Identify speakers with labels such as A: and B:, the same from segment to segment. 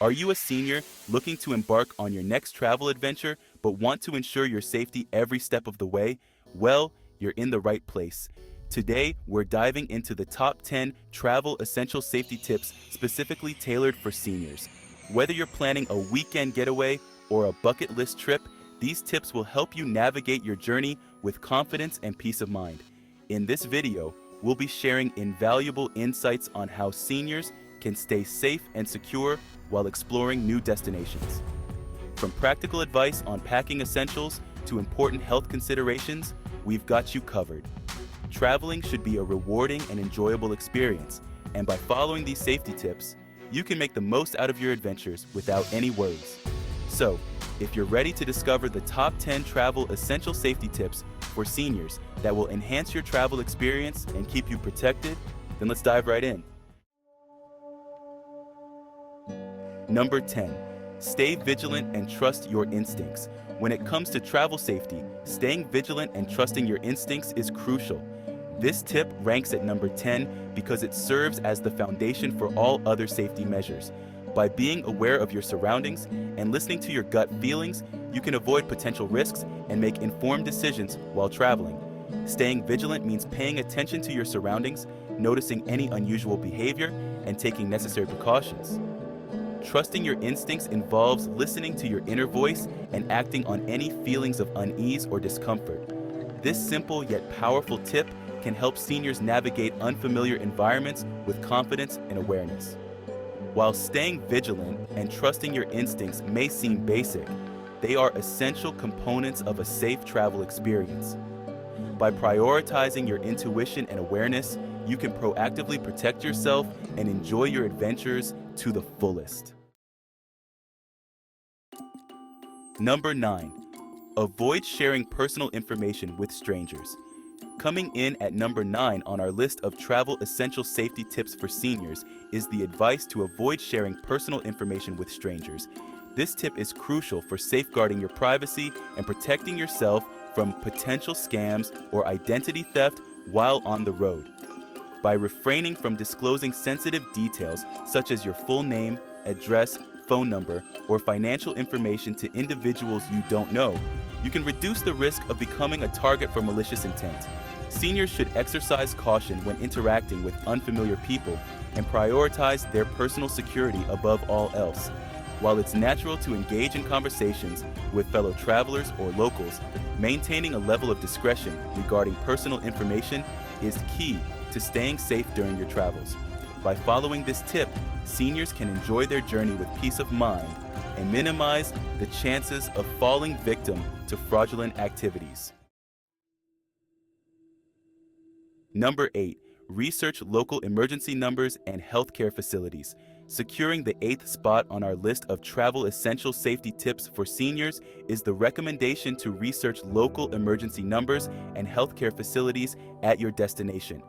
A: Are you a senior looking to embark on your next travel adventure but want to ensure your safety every step of the way? Well, you're in the right place. Today, we're diving into the top 10 travel essential safety tips specifically tailored for seniors. Whether you're planning a weekend getaway or a bucket list trip, these tips will help you navigate your journey with confidence and peace of mind. In this video, we'll be sharing invaluable insights on how seniors can stay safe and secure while exploring new destinations. From practical advice on packing essentials to important health considerations, we've got you covered. Traveling should be a rewarding and enjoyable experience, and by following these safety tips, you can make the most out of your adventures without any worries. So, if you're ready to discover the top 10 travel essential safety tips for seniors that will enhance your travel experience and keep you protected, then let's dive right in. Number 10. Stay vigilant and trust your instincts. When it comes to travel safety, staying vigilant and trusting your instincts is crucial. This tip ranks at number 10 because it serves as the foundation for all other safety measures. By being aware of your surroundings and listening to your gut feelings, you can avoid potential risks and make informed decisions while traveling. Staying vigilant means paying attention to your surroundings, noticing any unusual behavior, and taking necessary precautions. Trusting your instincts involves listening to your inner voice and acting on any feelings of unease or discomfort. This simple yet powerful tip can help seniors navigate unfamiliar environments with confidence and awareness. While staying vigilant and trusting your instincts may seem basic, they are essential components of a safe travel experience. By prioritizing your intuition and awareness, you can proactively protect yourself and enjoy your adventures to the fullest. Number 9. Avoid sharing personal information with strangers. Coming in at number 9 on our list of travel essential safety tips for seniors is the advice to avoid sharing personal information with strangers. This tip is crucial for safeguarding your privacy and protecting yourself from potential scams or identity theft while on the road. By refraining from disclosing sensitive details such as your full name, address, phone number, or financial information to individuals you don't know, you can reduce the risk of becoming a target for malicious intent. Seniors should exercise caution when interacting with unfamiliar people and prioritize their personal security above all else. While it's natural to engage in conversations with fellow travelers or locals, maintaining a level of discretion regarding personal information is key to staying safe during your travels. By following this tip, seniors can enjoy their journey with peace of mind and minimize the chances of falling victim to fraudulent activities. Number 8. Research local emergency numbers and healthcare facilities. Securing the 8th spot on our list of travel essential safety tips for seniors is the recommendation to research local emergency numbers and healthcare facilities at your destination.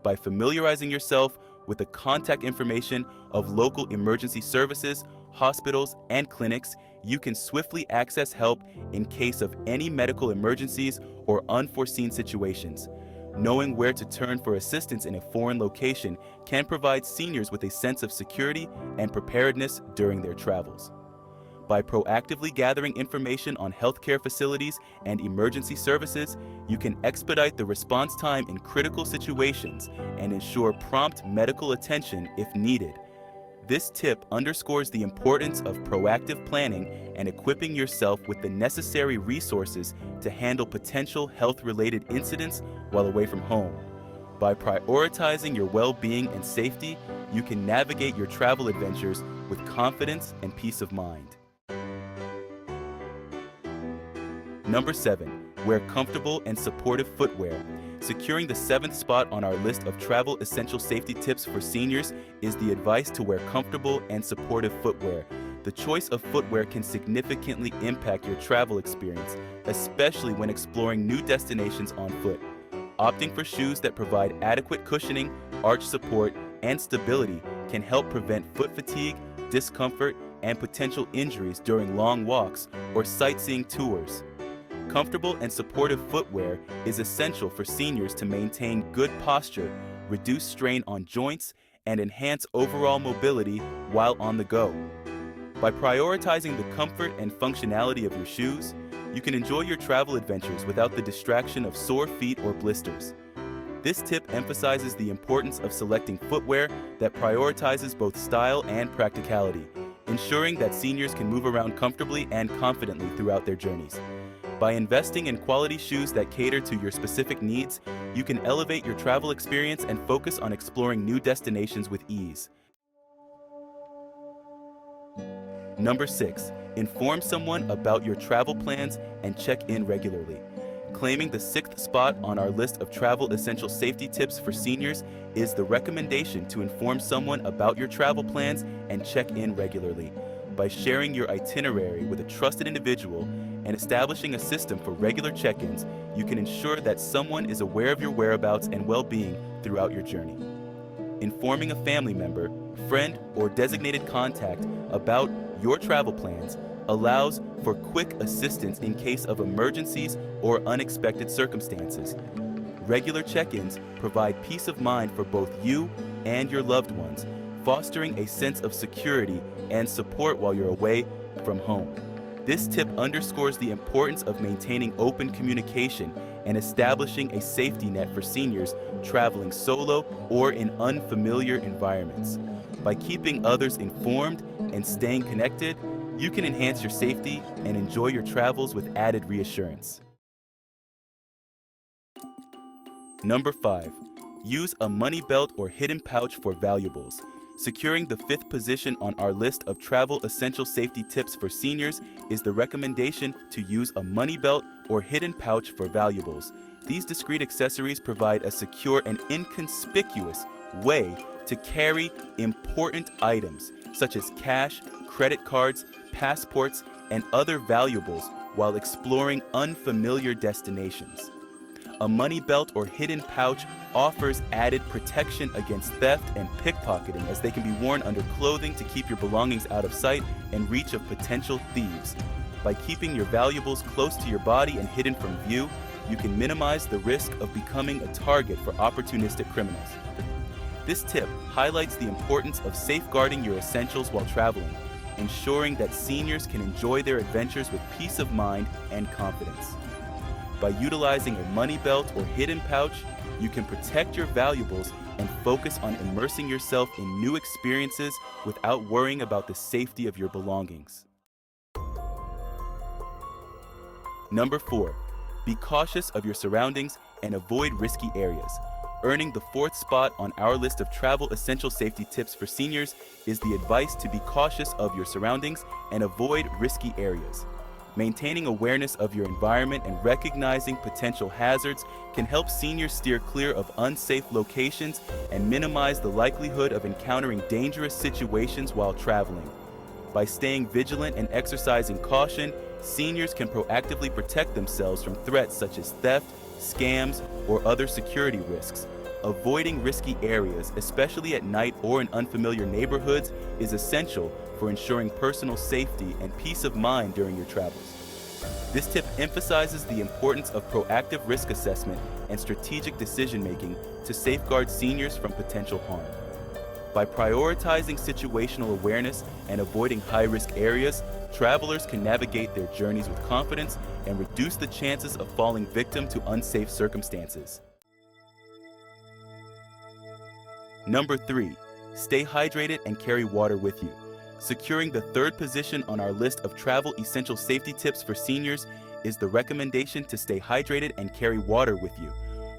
A: By familiarizing yourself with the contact information of local emergency services, hospitals, and clinics, you can swiftly access help in case of any medical emergencies or unforeseen situations. Knowing where to turn for assistance in a foreign location can provide seniors with a sense of security and preparedness during their travels. By proactively gathering information on healthcare facilities and emergency services, you can expedite the response time in critical situations and ensure prompt medical attention if needed. This tip underscores the importance of proactive planning and equipping yourself with the necessary resources to handle potential health-related incidents while away from home. By prioritizing your well-being and safety, you can navigate your travel adventures with confidence and peace of mind. Number 7. Wear comfortable and supportive footwear. Securing the 7th spot on our list of travel essential safety tips for seniors is the advice to wear comfortable and supportive footwear. The choice of footwear can significantly impact your travel experience, especially when exploring new destinations on foot. Opting for shoes that provide adequate cushioning, arch support, and stability can help prevent foot fatigue, discomfort, and potential injuries during long walks or sightseeing tours. Comfortable and supportive footwear is essential for seniors to maintain good posture, reduce strain on joints, and enhance overall mobility while on the go. By prioritizing the comfort and functionality of your shoes, you can enjoy your travel adventures without the distraction of sore feet or blisters. This tip emphasizes the importance of selecting footwear that prioritizes both style and practicality, ensuring that seniors can move around comfortably and confidently throughout their journeys. By investing in quality shoes that cater to your specific needs, you can elevate your travel experience and focus on exploring new destinations with ease. Number 6. Inform someone about your travel plans and check in regularly. Claiming the 6th spot on our list of travel essential safety tips for seniors is the recommendation to inform someone about your travel plans and check in regularly. By sharing your itinerary with a trusted individual and establishing a system for regular check-ins, you can ensure that someone is aware of your whereabouts and well-being throughout your journey. Informing a family member, friend, or designated contact about your travel plans allows for quick assistance in case of emergencies or unexpected circumstances. Regular check-ins provide peace of mind for both you and your loved ones, fostering a sense of security and support while you're away from home. This tip underscores the importance of maintaining open communication and establishing a safety net for seniors traveling solo or in unfamiliar environments. By keeping others informed and staying connected, you can enhance your safety and enjoy your travels with added reassurance. Number 5. Use a money belt or hidden pouch for valuables. Securing the 5th position on our list of travel essential safety tips for seniors is the recommendation to use a money belt or hidden pouch for valuables. These discreet accessories provide a secure and inconspicuous way to carry important items such as cash, credit cards, passports, and other valuables while exploring unfamiliar destinations. A money belt or hidden pouch offers added protection against theft and pickpocketing, as they can be worn under clothing to keep your belongings out of sight and reach of potential thieves. By keeping your valuables close to your body and hidden from view, you can minimize the risk of becoming a target for opportunistic criminals. This tip highlights the importance of safeguarding your essentials while traveling, ensuring that seniors can enjoy their adventures with peace of mind and confidence. By utilizing a money belt or hidden pouch, you can protect your valuables and focus on immersing yourself in new experiences without worrying about the safety of your belongings. Number 4. Be cautious of your surroundings and avoid risky areas. Earning the 4th spot on our list of travel essential safety tips for seniors is the advice to be cautious of your surroundings and avoid risky areas. Maintaining awareness of your environment and recognizing potential hazards can help seniors steer clear of unsafe locations and minimize the likelihood of encountering dangerous situations while traveling. By staying vigilant and exercising caution, seniors can proactively protect themselves from threats such as theft, scams, or other security risks. Avoiding risky areas, especially at night or in unfamiliar neighborhoods, is essential for ensuring personal safety and peace of mind during your travels. This tip emphasizes the importance of proactive risk assessment and strategic decision-making to safeguard seniors from potential harm. By prioritizing situational awareness and avoiding high-risk areas, travelers can navigate their journeys with confidence and reduce the chances of falling victim to unsafe circumstances. Number 3. Stay hydrated and carry water with you. Securing the 3rd position on our list of travel essential safety tips for seniors is the recommendation to stay hydrated and carry water with you.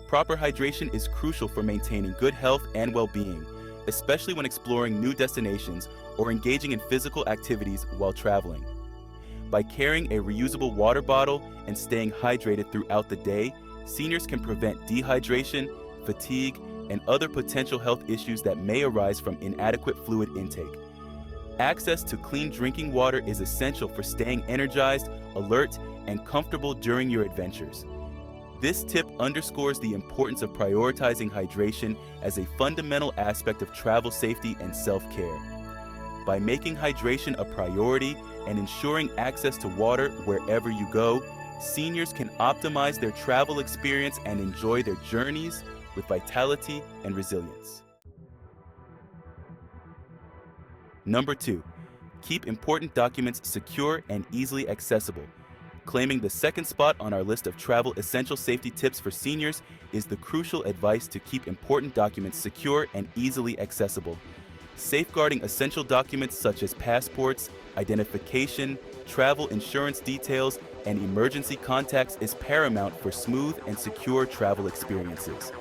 A: Proper hydration is crucial for maintaining good health and well-being, especially when exploring new destinations or engaging in physical activities while traveling. By carrying a reusable water bottle and staying hydrated throughout the day, seniors can prevent dehydration, fatigue, and other potential health issues that may arise from inadequate fluid intake. Access to clean drinking water is essential for staying energized, alert, and comfortable during your adventures. This tip underscores the importance of prioritizing hydration as a fundamental aspect of travel safety and self-care. By making hydration a priority and ensuring access to water wherever you go, seniors can optimize their travel experience and enjoy their journeys with vitality and resilience. Number 2. Keep important documents secure and easily accessible. Claiming the second spot on our list of travel essential safety tips for seniors is the crucial advice to keep important documents secure and easily accessible. Safeguarding essential documents such as passports, identification, travel insurance details, and emergency contacts is paramount for smooth and secure travel experiences.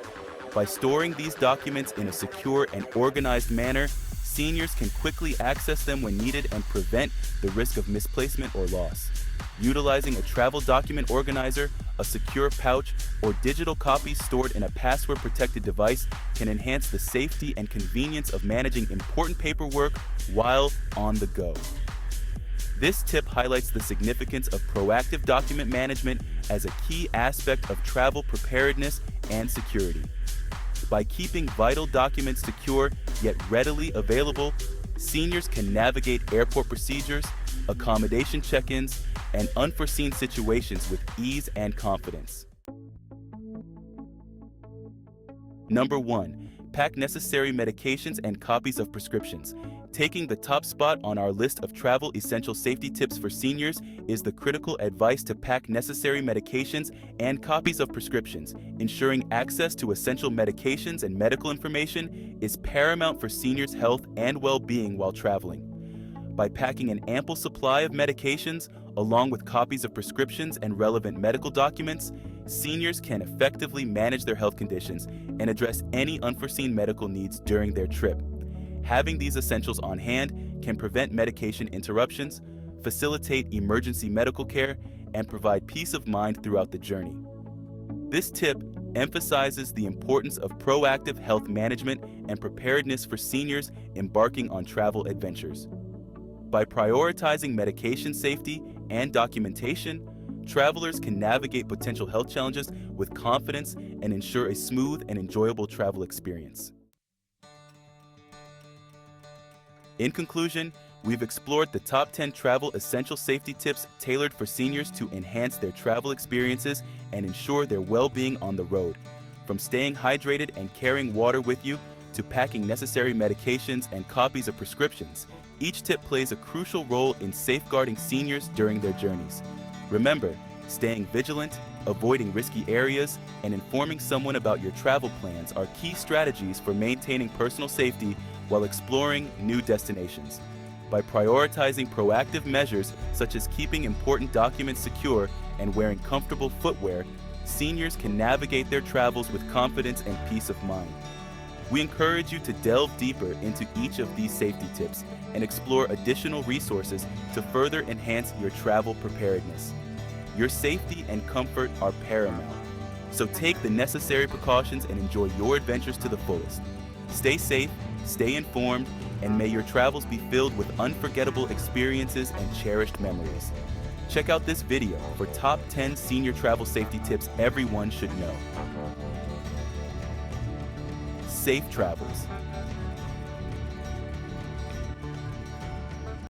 A: By storing these documents in a secure and organized manner, seniors can quickly access them when needed and prevent the risk of misplacement or loss. Utilizing a travel document organizer, a secure pouch, or digital copies stored in a password-protected device can enhance the safety and convenience of managing important paperwork while on the go. This tip highlights the significance of proactive document management as a key aspect of travel preparedness and security. By keeping vital documents secure yet readily available, seniors can navigate airport procedures, accommodation check-ins, and unforeseen situations with ease and confidence. Number 1. Pack necessary medications and copies of prescriptions. Taking the top spot on our list of travel essential safety tips for seniors is the critical advice to pack necessary medications and copies of prescriptions. Ensuring access to essential medications and medical information is paramount for seniors' health and well-being while traveling. By packing an ample supply of medications, along with copies of prescriptions and relevant medical documents, seniors can effectively manage their health conditions and address any unforeseen medical needs during their trip. Having these essentials on hand can prevent medication interruptions, facilitate emergency medical care, and provide peace of mind throughout the journey. This tip emphasizes the importance of proactive health management and preparedness for seniors embarking on travel adventures. By prioritizing medication safety and documentation, travelers can navigate potential health challenges with confidence and ensure a smooth and enjoyable travel experience. In conclusion, we've explored the top 10 travel essential safety tips tailored for seniors to enhance their travel experiences and ensure their well-being on the road. From staying hydrated and carrying water with you to packing necessary medications and copies of prescriptions, each tip plays a crucial role in safeguarding seniors during their journeys. Remember, staying vigilant, avoiding risky areas, and informing someone about your travel plans are key strategies for maintaining personal safety while exploring new destinations. By prioritizing proactive measures such as keeping important documents secure and wearing comfortable footwear, seniors can navigate their travels with confidence and peace of mind. We encourage you to delve deeper into each of these safety tips and explore additional resources to further enhance your travel preparedness. Your safety and comfort are paramount, so take the necessary precautions and enjoy your adventures to the fullest. Stay safe, stay informed, and may your travels be filled with unforgettable experiences and cherished memories. Check out this video for top 10 senior travel safety tips everyone should know. Safe travels.